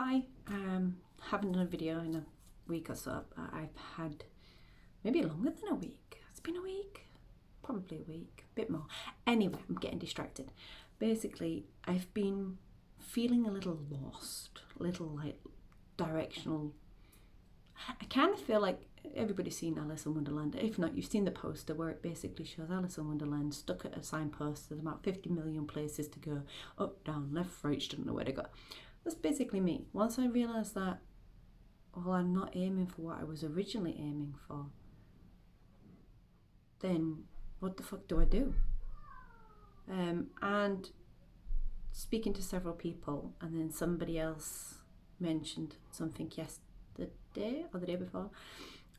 Hi, haven't done a video in a week or so. I've had maybe longer than a week. It's been a week, probably a week, a bit more. Anyway, I'm getting distracted. Basically, I've been feeling a little lost, little like directional. I kind of feel like everybody's seen Alice in Wonderland. If not, you've seen the poster where it basically shows Alice in Wonderland stuck at a signpost. There's about 50 million places to go, up, down, left, right, she doesn't know where to go. That's basically me. Once I realised that, well, I'm not aiming for what I was originally aiming for, then what the fuck do I do? And speaking to several people, and then somebody else mentioned something yesterday or the day before,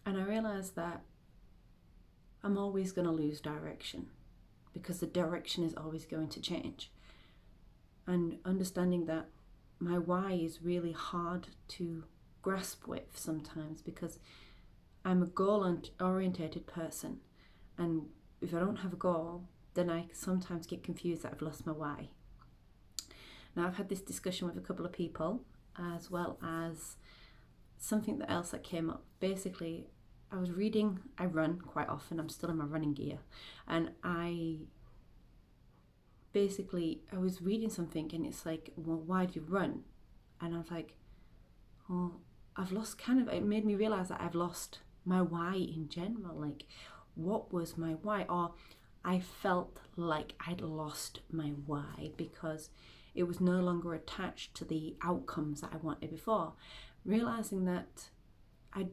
and I realised that I'm always going to lose direction because the direction is always going to change. And understanding that my why is really hard to grasp with sometimes because I'm a goal-orientated person, and if I don't have a goal, then I sometimes get confused that I've lost my why. Now, I've had this discussion with a couple of people, as well as something else that came up. Basically, I run quite often, I'm still in my running gear, and I was reading something, and it's like, well, why do you run? And I was like, oh, it made me realize that I've lost my why in general. Like, what was my why? Or I felt like I'd lost my why because it was no longer attached to the outcomes that I wanted before. Realizing that I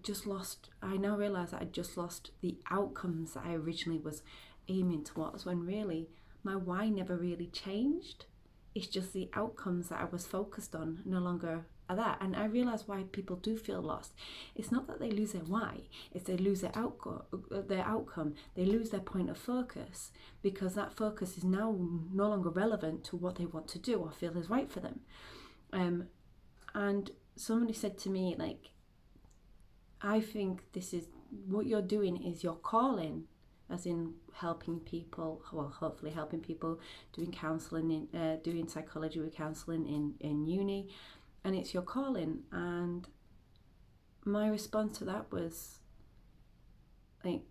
now realize that I just lost the outcomes that I originally was aiming towards, when really my why never really changed. It's just the outcomes that I was focused on no longer are that. And I realize why people do feel lost. It's not that they lose their why, it's they lose their outcome. They lose their point of focus because that focus is now no longer relevant to what they want to do or feel is right for them. And somebody said to me, like, I think this is what you're doing is your calling, as in helping people, well, hopefully helping people, doing counselling, doing psychology with counselling in uni, and it's your calling. And my response to that was, like,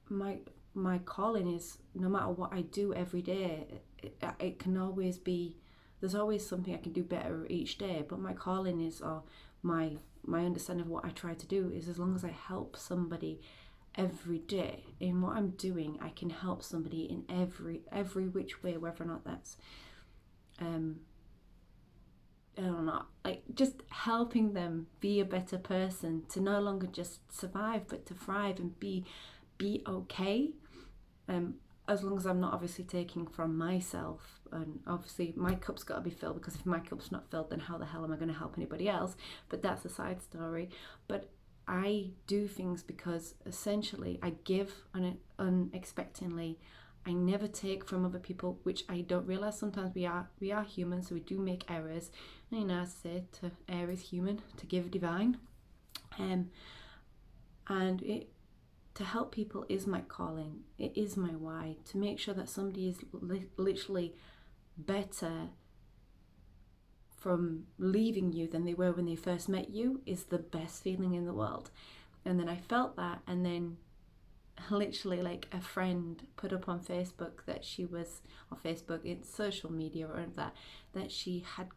my calling is, no matter what I do every day, it can always be, there's always something I can do better each day, but my calling is, or my understanding of what I try to do is, as long as I help somebody every day in what I'm doing, I can help somebody in every which way, whether or not that's I don't know, like just helping them be a better person, to no longer just survive but to thrive and be okay, as long as I'm not obviously taking from myself. And obviously my cup's got to be filled, because if my cup's not filled, then how the hell am I going to help anybody else? But that's a side story. But I do things because essentially I give unexpectedly. I never take from other people, which I don't realize sometimes we are human, so we do make errors. And, you know, I say to err is human, to give divine. And to help people is my calling. It is my why. To make sure that somebody is literally better from leaving you than they were when they first met you is the best feeling in the world. And then I felt that, and then literally, like, a friend put up on Facebook that she was, or Facebook, it's social media or that she had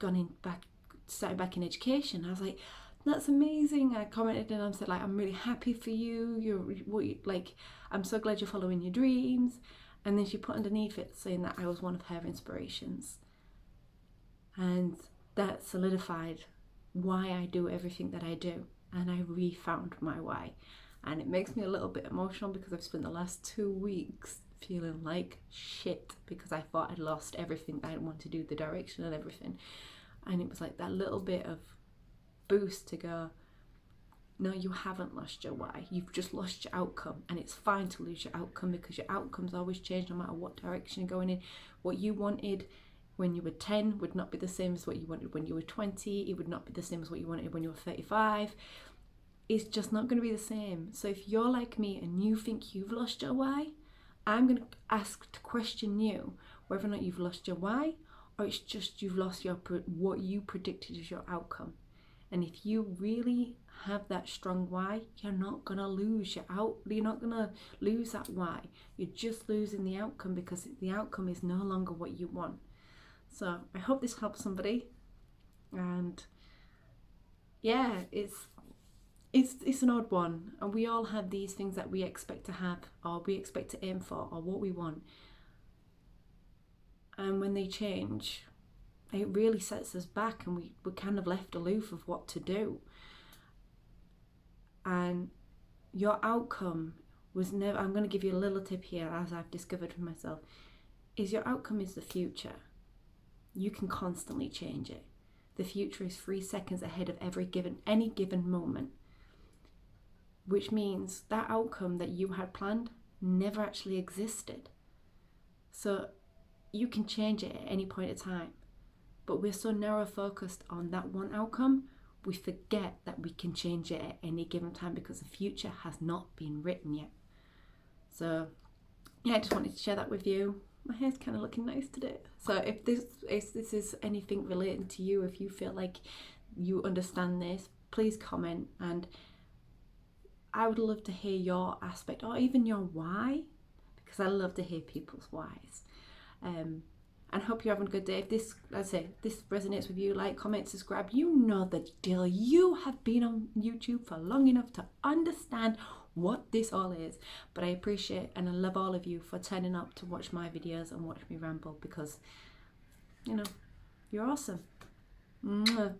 started back in education. I was like, that's amazing. I commented and I said, like, I'm really happy for you. I'm so glad you're following your dreams. And then she put underneath it saying that I was one of her inspirations. And that solidified why I do everything that I do. And I refound my why. And it makes me a little bit emotional because I've spent the last 2 weeks feeling like shit because I thought I'd lost everything that I want to do, the direction and everything. And it was like that little bit of boost to go, no, you haven't lost your why. You've just lost your outcome. And it's fine to lose your outcome because your outcomes always change no matter what direction you're going in. What you wanted when you were 10 would not be the same as what you wanted when you were 20. It would not be the same as what you wanted when you were 35. It's just not going to be the same. So if you're like me and you think you've lost your why, I'm going to ask to question you whether or not you've lost your why, or it's just you've lost what you predicted as your outcome. And if you really have that strong why, you're not gonna lose you're not gonna lose that why. You're just losing the outcome because the outcome is no longer what you want. So I hope this helps somebody. And yeah, it's an odd one, and we all have these things that we expect to have, or we expect to aim for, or what we want. And when they change, it really sets us back, and we're kind of left aloof of what to do. And your outcome was never, I'm going to give you a little tip here, as I've discovered for myself, is your outcome is the future. You can constantly change it. The future is 3 seconds ahead of any given moment, which means that outcome that you had planned never actually existed. So you can change it at any point in time. But we're so narrow focused on that one outcome, we forget that we can change it at any given time because the future has not been written yet. So yeah, I just wanted to share that with you. My hair's kind of looking nice today. So if this is anything relating to you, if you feel like you understand this, please comment, and I would love to hear your aspect, or even your why, because I love to hear people's whys. And hope you're having a good day. If this, as I say, this resonates with you, like, comment, subscribe. You know the deal. You have been on YouTube for long enough to understand what this all is. But I appreciate and I love all of you for turning up to watch my videos and watch me ramble, because, you know, you're awesome. Mwah.